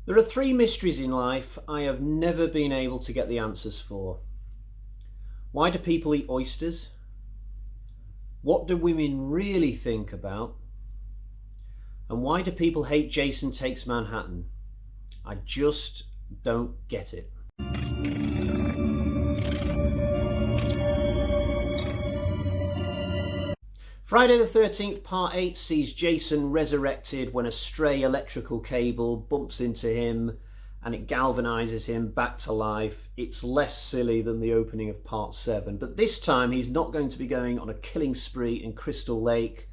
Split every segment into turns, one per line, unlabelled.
There are three mysteries in life I have never been able to get the answers for. Why do people eat oysters? What do women really think about? And why do people hate Jason Takes Manhattan? I just don't get it. Friday the 13th, Part 8 sees Jason resurrected when a stray electrical cable bumps into him and it galvanizes him back to life. It's less silly than the opening of Part 7, but this time he's not going to be going on a killing spree in Crystal Lake.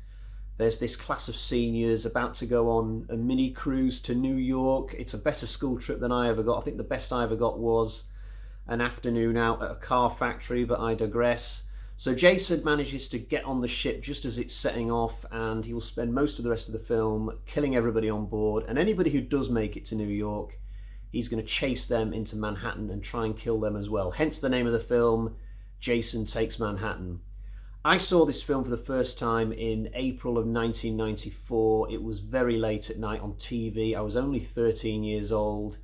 There's this class of seniors about to go on a mini cruise to New York. It's a better school trip than I ever got. I think the best I ever got was an afternoon out at a car factory, but I digress. So Jason manages to get on the ship just as it's setting off, and he will spend most of the rest of the film killing everybody on board, and anybody who does make it to New York, he's going to chase them into Manhattan and try and kill them as well. Hence the name of the film, Jason Takes Manhattan. I saw this film for the first time in April of 1994. It was very late at night on TV. I was only 13 years old.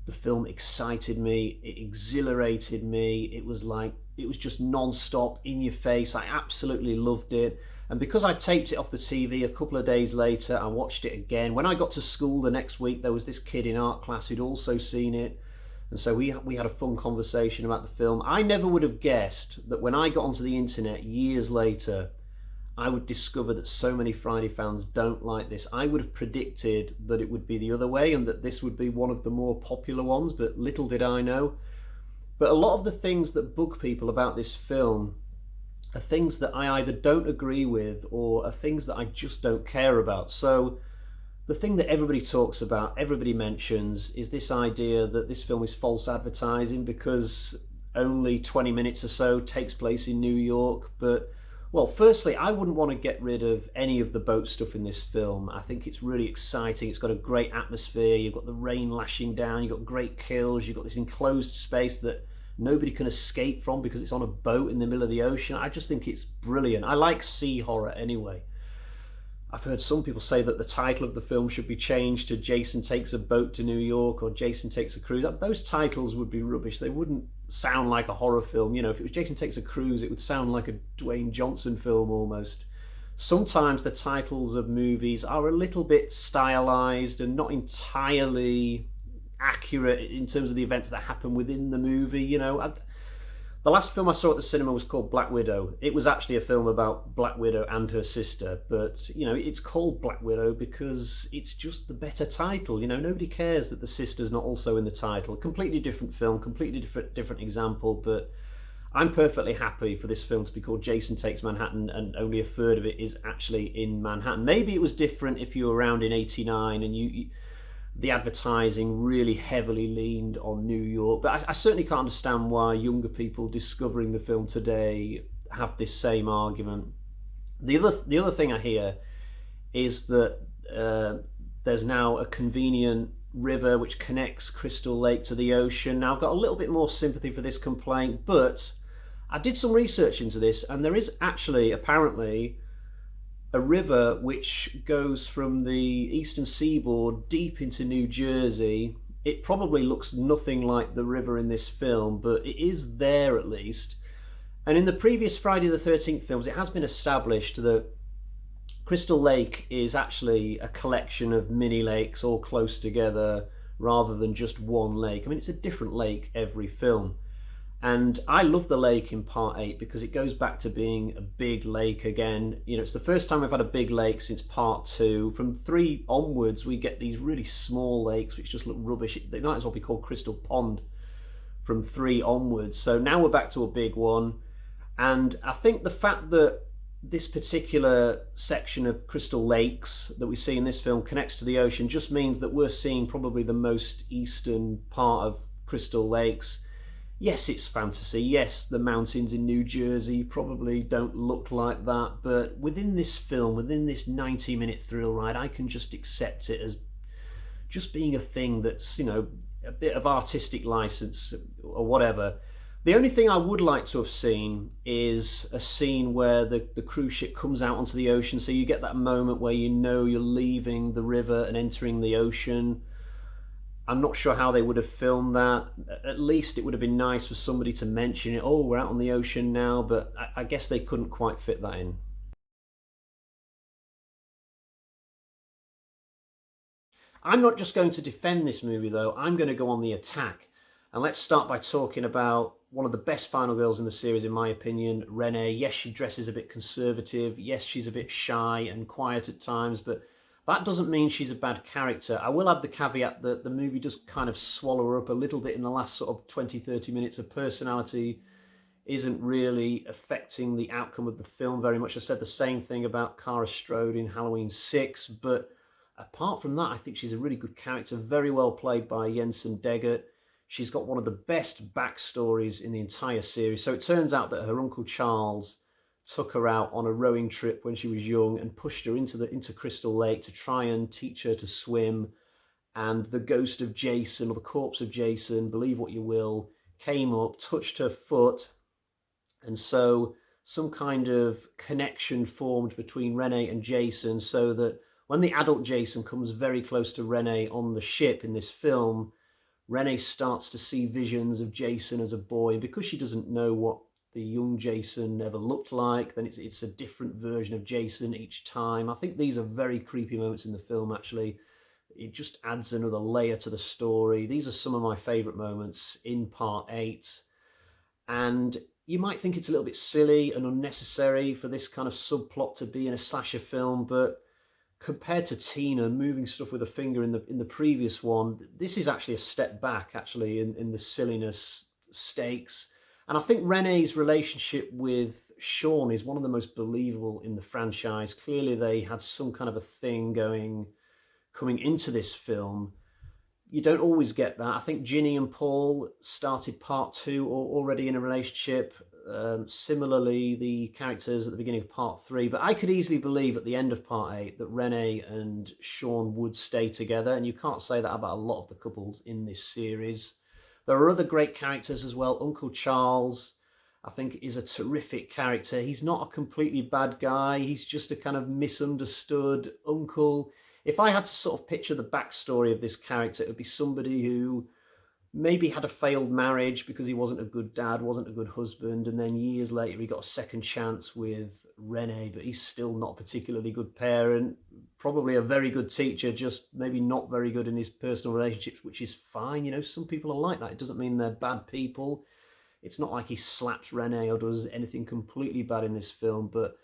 The film excited me, it exhilarated me, it was just non-stop, in your face. I absolutely loved it. And because I taped it off the TV a couple of days later, I watched it again. When I got to school the next week, there was this kid in art class who'd also seen it. And so we had a fun conversation about the film. I never would have guessed that when I got onto the internet years later, I would discover that so many Friday fans don't like this. I would have predicted that it would be the other way and that this would be one of the more popular ones, but little did I know. But a lot of the things that bug people about this film are things that I either don't agree with or are things that I just don't care about. So the thing that everybody talks about, everybody mentions, is this idea that this film is false advertising because only 20 minutes or so takes place in New York. But well, firstly, I wouldn't want to get rid of any of the boat stuff in this film. I think it's really exciting. It's got a great atmosphere. You've got the rain lashing down. You've got great kills. You've got this enclosed space that nobody can escape from because it's on a boat in the middle of the ocean. I just think it's brilliant. I like sea horror anyway. I've heard some people say that the title of the film should be changed to Jason Takes a Boat to New York or Jason Takes a Cruise. Those titles would be rubbish. They wouldn't sound like a horror film. You know, if it was Jason Takes a Cruise, it would sound like a Dwayne Johnson film almost. Sometimes the titles of movies are a little bit stylized and not entirely accurate in terms of the events that happen within the movie. You know, the last film I saw at the cinema was called Black Widow. It was actually a film about Black Widow and her sister, but you know, it's called Black Widow because it's just the better title. You know, nobody cares that the sister's not also in the title. Completely different film, completely different example, but I'm perfectly happy for this film to be called Jason Takes Manhattan and only a third of it is actually in Manhattan. Maybe it was different if you were around in '89 and the advertising really heavily leaned on New York, but I certainly can't understand why younger people discovering the film today have this same argument. The other thing I hear is that there's now a convenient river which connects Crystal Lake to the ocean. Now I've got a little bit more sympathy for this complaint, but I did some research into this, and there is actually apparently a river which goes from the eastern seaboard deep into New Jersey. It probably looks nothing like the river in this film, but it is there at least. And in the previous Friday the 13th films, it has been established that Crystal Lake is actually a collection of mini lakes all close together rather than just one lake. I mean, it's a different lake every film. And I love the lake in Part 8 because it goes back to being a big lake again. You know, it's the first time we've had a big lake since Part 2. From 3 onwards, we get these really small lakes which just look rubbish. They might as well be called Crystal Pond from 3 onwards. So now we're back to a big one. And I think the fact that this particular section of Crystal Lakes that we see in this film connects to the ocean just means that we're seeing probably the most eastern part of Crystal Lakes. Yes, it's fantasy. Yes, the mountains in New Jersey probably don't look like that, but within this film, within this 90-minute thrill ride, I can just accept it as just being a thing that's, you know, a bit of artistic license or whatever. The only thing I would like to have seen is a scene where the cruise ship comes out onto the ocean, so you get that moment where you know you're leaving the river and entering the ocean. I'm not sure how they would have filmed that. At least it would have been nice for somebody to mention it. Oh, we're out on the ocean now, but I guess they couldn't quite fit that in. I'm not just going to defend this movie, though. I'm going to go on the attack. And let's start by talking about one of the best final girls in the series, in my opinion, Renee. Yes, she dresses a bit conservative. Yes, she's a bit shy and quiet at times, but that doesn't mean she's a bad character. I will add the caveat that the movie does kind of swallow her up a little bit in the last sort of 20, 30 minutes. Her personality isn't really affecting the outcome of the film very much. I said the same thing about Cara Strode in Halloween 6, but apart from that, I think she's a really good character, very well played by Jensen Deggett. She's got one of the best backstories in the entire series. So it turns out that her Uncle Charles took her out on a rowing trip when she was young and pushed her into Crystal Lake to try and teach her to swim. And the ghost of Jason, or the corpse of Jason, believe what you will, came up, touched her foot, and so some kind of connection formed between Renee and Jason, so that when the adult Jason comes very close to Renee on the ship in this film, Renee starts to see visions of Jason as a boy. Because she doesn't know what the young Jason ever looked like, then it's a different version of Jason each time. I think these are very creepy moments in the film, actually. It just adds another layer to the story. These are some of my favourite moments in part 8. And you might think it's a little bit silly and unnecessary for this kind of subplot to be in a slasher film, but compared to Tina moving stuff with a finger in the previous one, this is actually a step back actually in the silliness stakes. And I think Renee's relationship with Sean is one of the most believable in the franchise. Clearly they had some kind of a thing going coming into this film. You don't always get that. I think Ginny and Paul started part 2 already in a relationship. Similarly, the characters at the beginning of part 3. But I could easily believe at the end of part 8 that Renee and Sean would stay together. And you can't say that about a lot of the couples in this series. There are other great characters as well. Uncle Charles, I think, is a terrific character. He's not a completely bad guy. He's just a kind of misunderstood uncle. If I had to sort of picture the backstory of this character, it would be somebody who maybe had a failed marriage because he wasn't a good dad, wasn't a good husband, and then years later he got a second chance with Renee, but he's still not a particularly good parent, probably a very good teacher, just maybe not very good in his personal relationships, which is fine. You know, some people are like that. It doesn't mean they're bad people. It's not like he slaps Renee or does anything completely bad in this film, but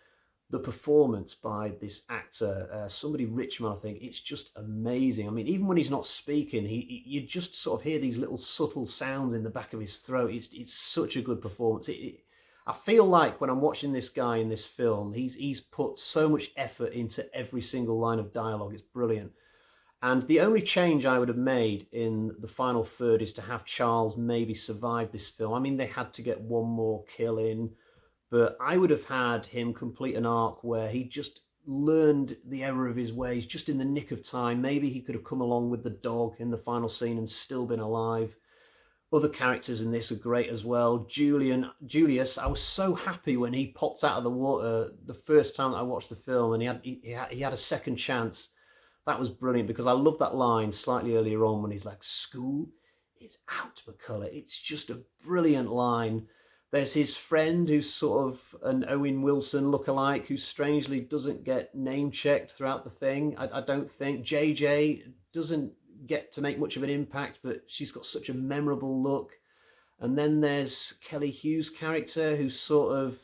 the performance by this actor, somebody Richmond, I think, it's just amazing. I mean, even when he's not speaking, you just sort of hear these little subtle sounds in the back of his throat. It's such a good performance. I feel like when I'm watching this guy in this film, he's put so much effort into every single line of dialogue. It's brilliant. And the only change I would have made in the final third is to have Charles maybe survive this film. I mean, they had to get one more kill in, but I would have had him complete an arc where he just learned the error of his ways just in the nick of time. Maybe he could have come along with the dog in the final scene and still been alive. Other characters in this are great as well. Julius, I was so happy when he popped out of the water the first time that I watched the film, and he had a second chance. That was brilliant because I love that line slightly earlier on when he's like, "School is out, McCullough." It's just a brilliant line. There's his friend who's sort of an Owen Wilson lookalike who strangely doesn't get name checked throughout the thing. I don't think. JJ doesn't get to make much of an impact, but she's got such a memorable look. And then there's Kelly Hughes' character who sort of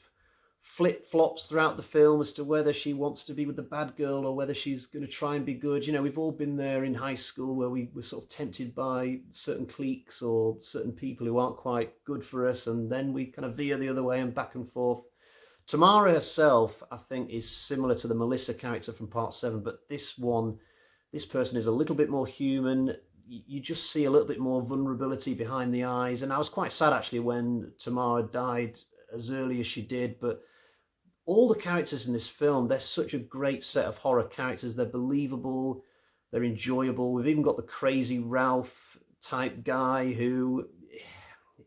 flip-flops throughout the film as to whether she wants to be with the bad girl or whether she's going to try and be good. You know, we've all been there in high school where we were sort of tempted by certain cliques or certain people who aren't quite good for us, and then we kind of veer the other way and back and forth. Tamara herself, I think, is similar to the Melissa character from part 7, but this person is a little bit more human. You just see a little bit more vulnerability behind the eyes, and I was quite sad actually when Tamara died as early as she did, but all the characters in this film, they're such a great set of horror characters. They're believable, they're enjoyable. We've even got the crazy Ralph type guy who,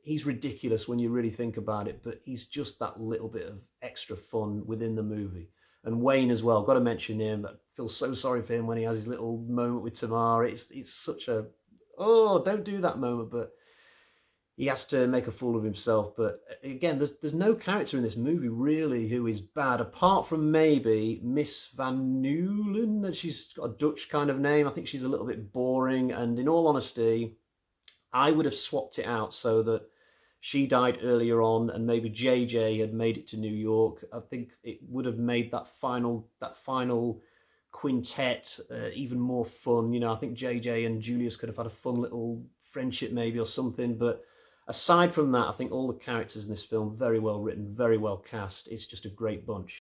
he's ridiculous when you really think about it, but he's just that little bit of extra fun within the movie. And Wayne as well, got to mention him. I feel so sorry for him when he has his little moment with Tamar. It's such a oh, don't do that moment, but he has to make a fool of himself. But again, there's no character in this movie really who is bad, apart from maybe Miss Van Newlen, that she's got a Dutch kind of name. I think she's a little bit boring, and in all honesty, I would have swapped it out so that she died earlier on, and maybe JJ had made it to New York. I think it would have made that final quintet even more fun. You know, I think JJ and Julius could have had a fun little friendship maybe or something. But aside from that, I think all the characters in this film very well written, very well cast. It's just a great bunch.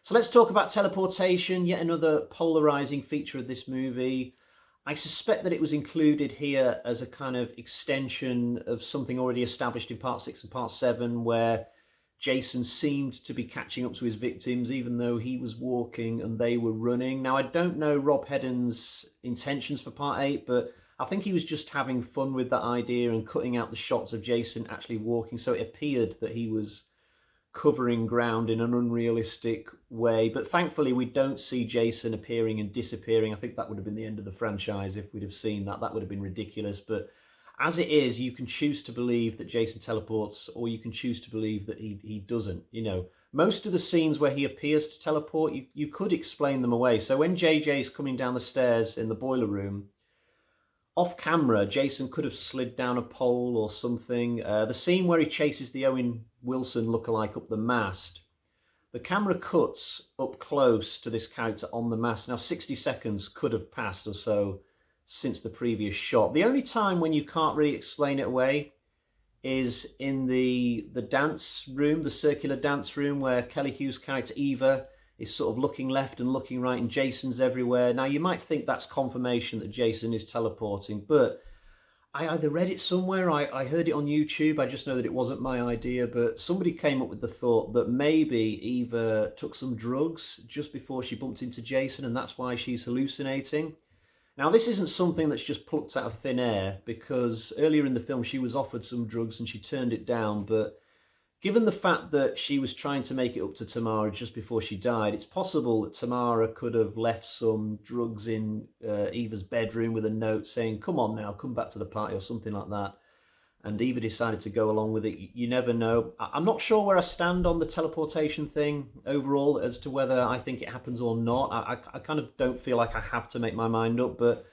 So let's talk about teleportation, yet another polarizing feature of this movie. I suspect that it was included here as a kind of extension of something already established in part 6 and part 7, where Jason seemed to be catching up to his victims, even though he was walking and they were running. Now, I don't know Rob Heddon's intentions for part 8, but I think he was just having fun with that idea and cutting out the shots of Jason actually walking, so it appeared that he was covering ground in an unrealistic way. But thankfully, we don't see Jason appearing and disappearing. I think that would have been the end of the franchise if we'd have seen that. That would have been ridiculous. But as it is, you can choose to believe that Jason teleports, or you can choose to believe that he doesn't. You know, most of the scenes where he appears to teleport, you could explain them away. So when JJ's coming down the stairs in the boiler room, off camera, Jason could have slid down a pole or something. The scene where he chases the Owen Wilson lookalike up the mast, the camera cuts up close to this character on the mast. Now, 60 seconds could have passed or so since the previous shot. The only time when you can't really explain it away is in the dance room, the circular dance room, where Kelly Hughes' character Eva is sort of looking left and looking right, and Jason's everywhere. Now, you might think that's confirmation that Jason is teleporting, but I either read it somewhere, I heard it on YouTube, I just know that it wasn't my idea, but somebody came up with the thought that maybe Eva took some drugs just before she bumped into Jason, and that's why she's hallucinating. Now, this isn't something that's just plucked out of thin air, because earlier in the film she was offered some drugs and she turned it down, but given the fact that she was trying to make it up to Tamara just before she died, it's possible that Tamara could have left some drugs in Eva's bedroom with a note saying, "Come on now, come back to the party," or something like that. And Eva decided to go along with it. You never know. I'm not sure where I stand on the teleportation thing overall as to whether I think it happens or not. I kind of don't feel like I have to make my mind up, but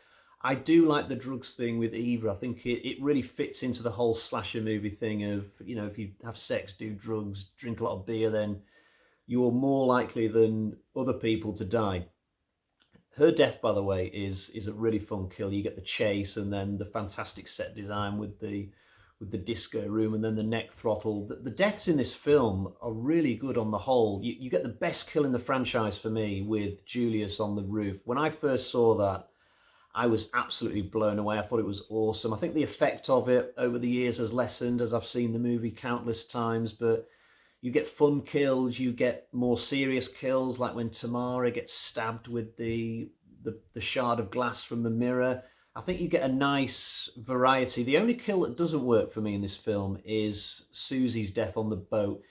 I do like the drugs thing with Eva. I think it really fits into the whole slasher movie thing of, you know, if you have sex, do drugs, drink a lot of beer, then you're more likely than other people to die. Her death, by the way, is a really fun kill. You get the chase and then the fantastic set design with the disco room and then the neck throttle. The deaths in this film are really good on the whole. You get the best kill in the franchise for me with Julius on the roof. When I first saw that, I was absolutely blown away. I thought it was awesome. I think the effect of it over the years has lessened as I've seen the movie countless times, but you get fun kills, you get more serious kills, like when Tamara gets stabbed with the shard of glass from the mirror. I think you get a nice variety. The only kill that doesn't work for me in this film is Susie's death on the boat.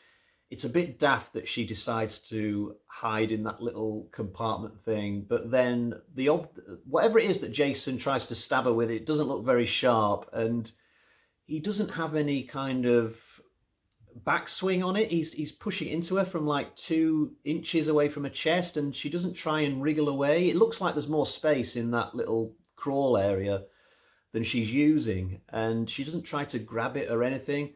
It's a bit daft that she decides to hide in that little compartment thing, but then whatever it is that Jason tries to stab her with, it doesn't look very sharp, and he doesn't have any kind of backswing on it. He's pushing into her from like 2 inches away from her chest, and she doesn't try and wriggle away. It looks like there's more space in that little crawl area than she's using, and she doesn't try to grab it or anything.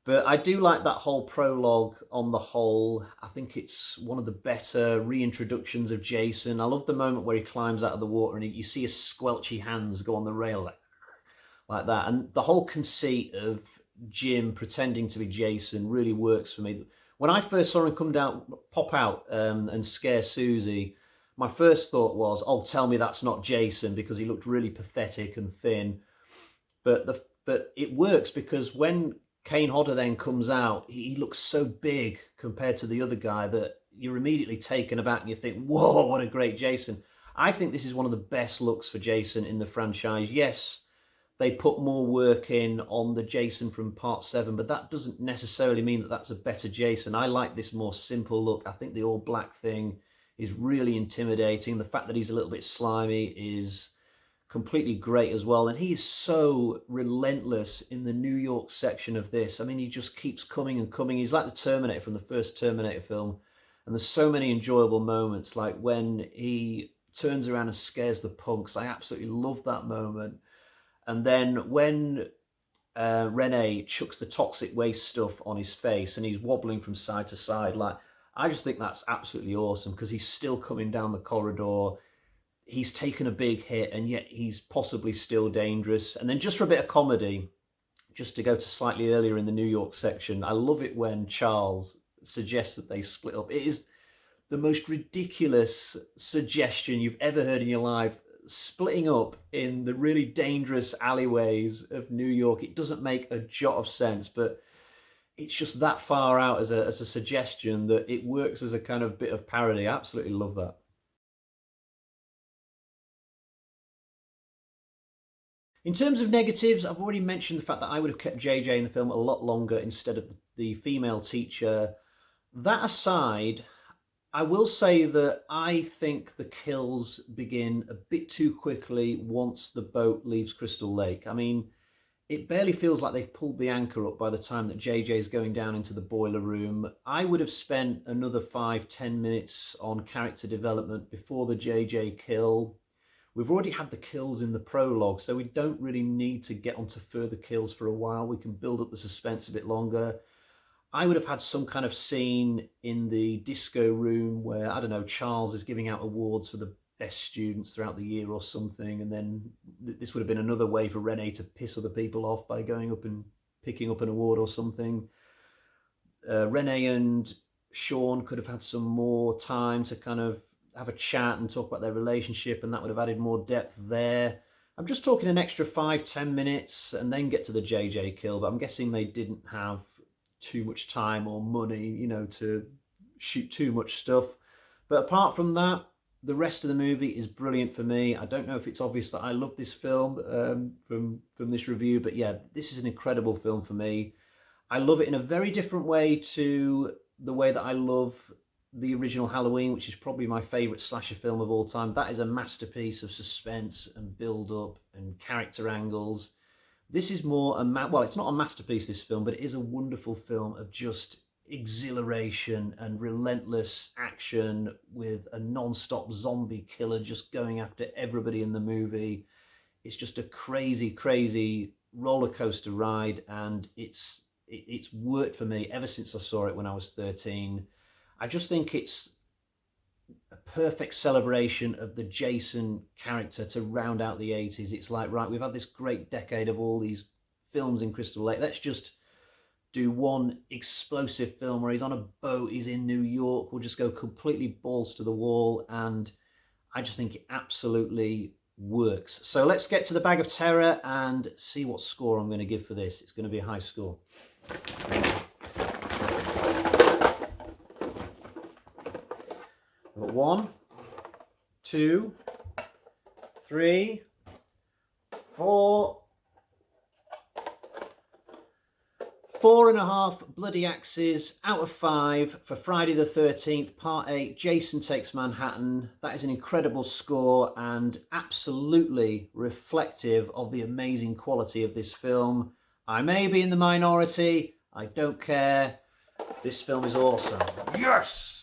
But I do like that whole prologue on the whole. I think it's one of the better reintroductions of Jason. I love the moment where he climbs out of the water and you see his squelchy hands go on the rail like that. And the whole conceit of Jim pretending to be Jason really works for me. When I first saw him come down, pop out and scare Susie, my first thought was, "Oh, tell me that's not Jason," because he looked really pathetic and thin. But it works because when Kane Hodder then comes out, he looks so big compared to the other guy that you're immediately taken aback and you think, "Whoa, what a great Jason." I think this is one of the best looks for Jason in the franchise. Yes, they put more work in on the Jason from part 7, but that doesn't necessarily mean that that's a better Jason. I like this more simple look. I think the all black thing is really intimidating. The fact that he's a little bit slimy is completely great as well. And he is so relentless in the New York section of this. I mean, he just keeps coming and coming. He's like the Terminator from the first Terminator film. And there's so many enjoyable moments, like when he turns around and scares the punks. I absolutely love that moment. And then when Rene chucks the toxic waste stuff on his face and he's wobbling from side to side, like, I just think that's absolutely awesome, because he's still coming down the corridor. He's taken a big hit and yet he's possibly still dangerous. And then just for a bit of comedy, just to go to slightly earlier in the New York section, I love it when Charles suggests that they split up. It is the most ridiculous suggestion you've ever heard in your life. Splitting up in the really dangerous alleyways of New York. It doesn't make a jot of sense, but it's just that far out as a suggestion that it works as a kind of bit of parody. I absolutely love that. In terms of negatives, I've already mentioned the fact that I would have kept JJ in the film a lot longer instead of the female teacher. That aside, I will say that I think the kills begin a bit too quickly once the boat leaves Crystal Lake. I mean, it barely feels like they've pulled the anchor up by the time that JJ is going down into the boiler room. I would have spent another 5-10 minutes on character development before the JJ kill. We've already had the kills in the prologue, so we don't really need to get onto further kills for a while. We can build up the suspense a bit longer. I would have had some kind of scene in the disco room where, I don't know, Charles is giving out awards for the best students throughout the year or something, and then this would have been another way for Rene to piss other people off by going up and picking up an award or something. Rene and Sean could have had some more time to kind of have a chat and talk about their relationship, and that would have added more depth there. I'm just talking an extra 5-10 minutes and then get to the JJ kill, but I'm guessing they didn't have too much time or money, you know, to shoot too much stuff. But apart from that, the rest of the movie is brilliant for me. I don't know if it's obvious that I love this film from this review, but yeah, this is an incredible film for me. I love it in a very different way to the way that I love the original Halloween, which is probably my favourite slasher film of all time. That is a masterpiece of suspense and build-up and character angles. This is more well, it's not a masterpiece, this film, but it is a wonderful film of just exhilaration and relentless action with a non-stop zombie killer just going after everybody in the movie. It's just a crazy, crazy roller coaster ride, and it's worked for me ever since I saw it when I was 13. I just think it's a perfect celebration of the Jason character to round out the 80s. It's like, right, we've had this great decade of all these films in Crystal Lake. Let's just do one explosive film where he's on a boat, he's in New York. We'll just go completely balls to the wall, and I just think it absolutely works. So let's get to the bag of terror and see what score I'm going to give for this. It's going to be a high score. 1, 2, 3, 4. 4.5 bloody axes out of 5 for Friday the 13th, Part 8, Jason Takes Manhattan. That is an incredible score and absolutely reflective of the amazing quality of this film. I may be in the minority, I don't care. This film is awesome. Yes!